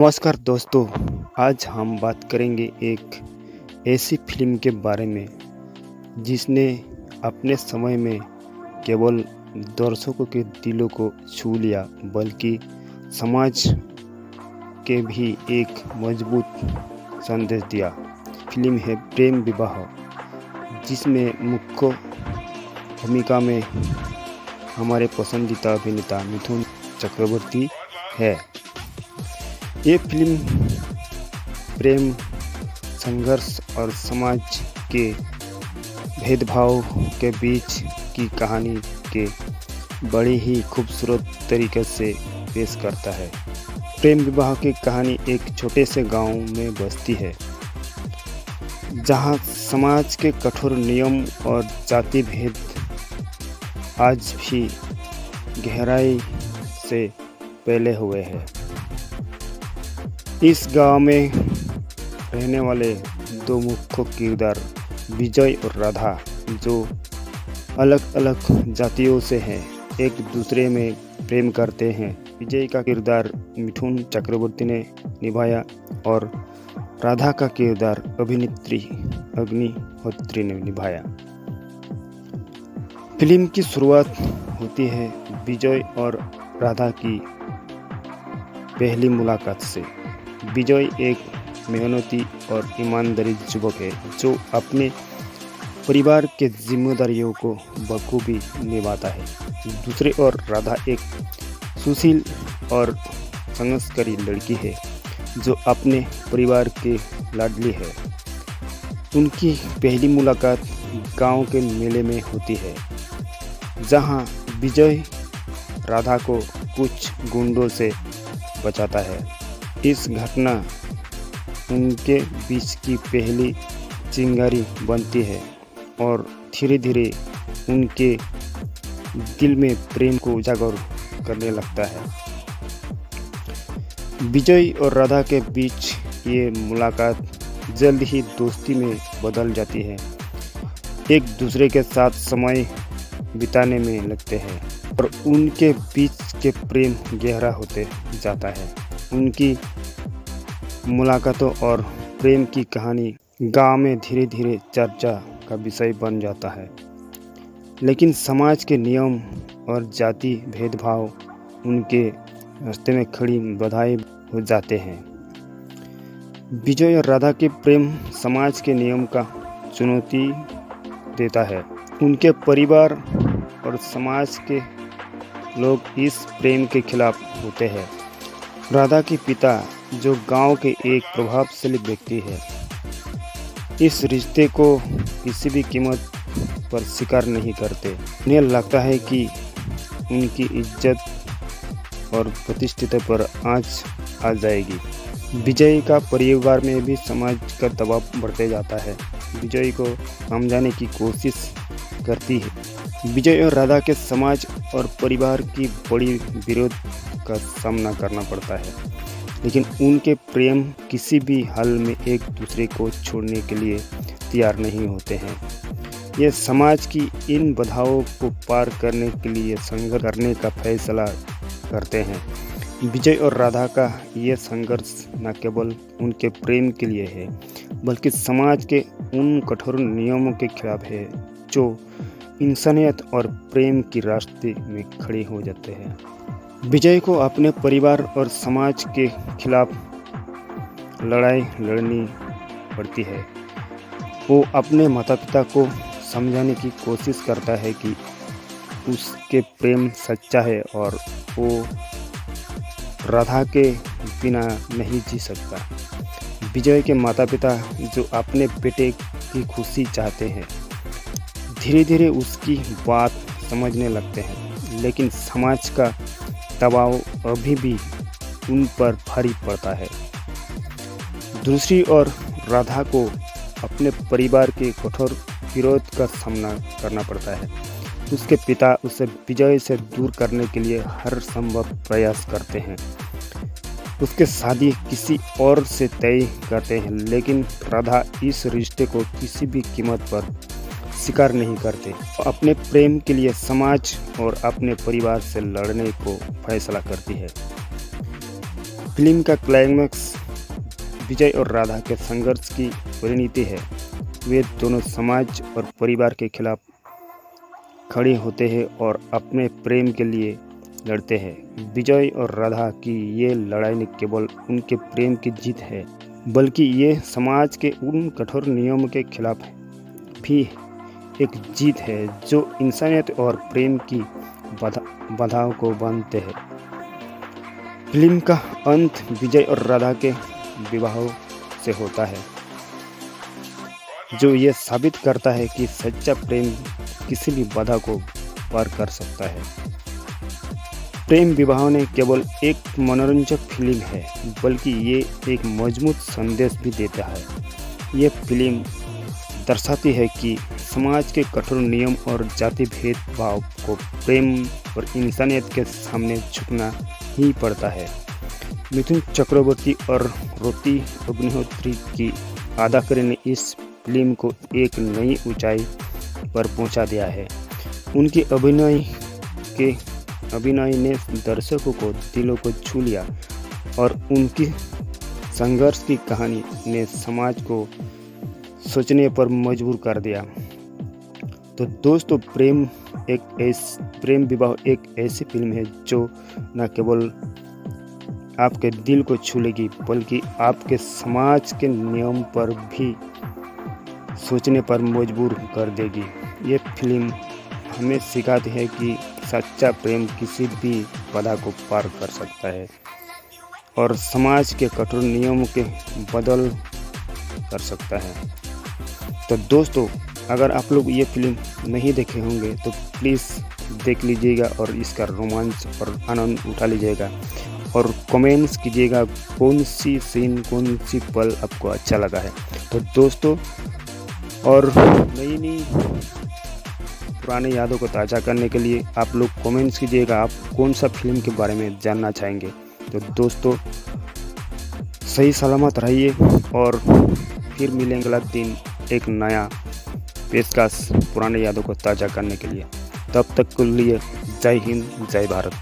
नमस्कार दोस्तों, आज हम बात करेंगे एक ऐसी फिल्म के बारे में जिसने अपने समय में केवल दर्शकों के दिलों को छू लिया बल्कि समाज के भी एक मजबूत संदेश दिया। फिल्म है प्रेम विवाह, जिसमें मुख्य भूमिका में हमारे पसंदीदा अभिनेता मिथुन चक्रवर्ती है। ये फिल्म प्रेम, संघर्ष और समाज के भेदभाव के बीच की कहानी के बड़ी ही खूबसूरत तरीके से पेश करता है। प्रेम विवाह की कहानी एक छोटे से गांव में बसती है, जहां समाज के कठोर नियम और जाति भेद आज भी गहराई से फैले हुए हैं। इस गांव में रहने वाले दो मुख्य किरदार विजय और राधा, जो अलग अलग जातियों से हैं, एक दूसरे में प्रेम करते हैं। विजय का किरदार मिथुन चक्रवर्ती ने निभाया और राधा का किरदार अभिनेत्री अग्निहोत्री ने निभाया। फिल्म की शुरुआत होती है विजय और राधा की पहली मुलाकात से। विजय एक मेहनती और ईमानदारी युवक है जो अपने परिवार के जिम्मेदारियों को बखूबी निभाता है। दूसरी ओर राधा एक सुशील और संघर्षकारी लड़की है जो अपने परिवार की लाडली है। उनकी पहली मुलाकात गांव के मेले में होती है, जहां विजय राधा को कुछ गुंडों से बचाता है। इस घटना उनके बीच की पहली चिंगारी बनती है और धीरे धीरे उनके दिल में प्रेम को उजागर करने लगता है। विजय और राधा के बीच ये मुलाकात जल्द ही दोस्ती में बदल जाती है। एक दूसरे के साथ समय बिताने में लगते हैं और उनके बीच के प्रेम गहरा होते जाता है। उनकी मुलाकातों और प्रेम की कहानी गांव में धीरे धीरे चर्चा का विषय बन जाता है, लेकिन समाज के नियम और जाति भेदभाव उनके रास्ते में खड़ी बाधाएं हो जाते हैं। विजय और राधा के प्रेम समाज के नियम का चुनौती देता है। उनके परिवार और समाज के लोग इस प्रेम के खिलाफ होते हैं। राधा के पिता, जो गांव के एक प्रभावशाली व्यक्ति है, इस रिश्ते को किसी भी कीमत पर स्वीकार नहीं करते। उन्हें लगता है कि उनकी इज्जत और प्रतिष्ठा पर आंच आ जाएगी। विजय का परिवार में भी समाज का दबाव बढ़ते जाता है। विजय को समझाने की कोशिश करती है। विजय और राधा के समाज और परिवार की बड़ी विरोध का सामना करना पड़ता है, लेकिन उनके प्रेम किसी भी हाल में एक दूसरे को छोड़ने के लिए तैयार नहीं होते हैं। ये समाज की इन बाधाओं को पार करने के लिए संघर्ष करने का फैसला करते हैं। विजय और राधा का ये संघर्ष न केवल उनके प्रेम के लिए है, बल्कि समाज के उन कठोर नियमों के खिलाफ है जो इंसानियत और प्रेम की रास्ते में खड़े हो जाते हैं। विजय को अपने परिवार और समाज के खिलाफ लड़ाई लड़नी पड़ती है। वो अपने माता पिता को समझाने की कोशिश करता है कि उसके प्रेम सच्चा है और वो राधा के बिना नहीं जी सकता। विजय के माता पिता, जो अपने बेटे की खुशी चाहते हैं, धीरे धीरे उसकी बात समझने लगते हैं, लेकिन समाज का दबाव अभी भी उन पर भारी पड़ता है। दूसरी ओर राधा को अपने परिवार के कठोर विरोध का सामना करना पड़ता है। उसके पिता उसे विजय से दूर करने के लिए हर संभव प्रयास करते हैं। उसके शादी किसी और से तय करते हैं, लेकिन राधा इस रिश्ते को किसी भी कीमत पर स्वीकार नहीं करते। अपने प्रेम के लिए समाज और अपने परिवार से लड़ने को फैसला करती है। फिल्म का क्लाइमैक्स विजय और राधा के संघर्ष की परिणति है। वे दोनों समाज और परिवार के खिलाफ खड़े होते हैं और अपने प्रेम के लिए लड़ते हैं। विजय और राधा की ये लड़ाई न केवल उनके प्रेम की जीत है, बल्कि ये समाज के उन कठोर नियमों के खिलाफ भी एक जीत है जो इंसानियत और प्रेम की बाधाओं को बांधते हैं। फिल्म का अंत विजय और राधा के विवाह से होता है, जो ये साबित करता है कि सच्चा प्रेम किसी भी बाधा को पार कर सकता है। प्रेम विवाह ने केवल एक मनोरंजक फिल्म है, बल्कि ये एक मजबूत संदेश भी देता है। ये फिल्म दर्शाती है कि समाज के कठोर नियम और जाति भेदभाव को प्रेम और इंसानियत के सामने झुकना ही पड़ता है। मिथुन चक्रवर्ती और रोती अग्निहोत्री की अदाकारी ने इस फिल्म को एक नई ऊंचाई पर पहुंचा दिया है। उनकी अभिनय ने दर्शकों को दिलों को छू लिया और उनकी संघर्ष की कहानी ने समाज को सोचने पर मजबूर कर दिया। तो दोस्तों, प्रेम विवाह एक ऐसी फिल्म है जो न केवल आपके दिल को छू लेगी, बल्कि आपके समाज के नियम पर भी सोचने पर मजबूर कर देगी। ये फिल्म हमें सिखाती है कि सच्चा प्रेम किसी भी बाधा को पार कर सकता है और समाज के कठोर नियमों के बदल कर सकता है। तो दोस्तों, अगर आप लोग ये फिल्म नहीं देखे होंगे तो प्लीज़ देख लीजिएगा और इसका रोमांच और आनंद उठा लीजिएगा और कमेंट्स कीजिएगा कौन सी सीन, कौन सी पल आपको अच्छा लगा है। तो दोस्तों, और नई पुरानी यादों को ताज़ा करने के लिए आप लोग कमेंट्स कीजिएगा आप कौन सा फिल्म के बारे में जानना चाहेंगे। तो दोस्तों, सही सलामत रहिए और फिर मिलेंगे अगला दिन एक नया पेशकश पुरानी यादों को ताज़ा करने के लिए। तब तक के लिए जय हिंद, जय भारत।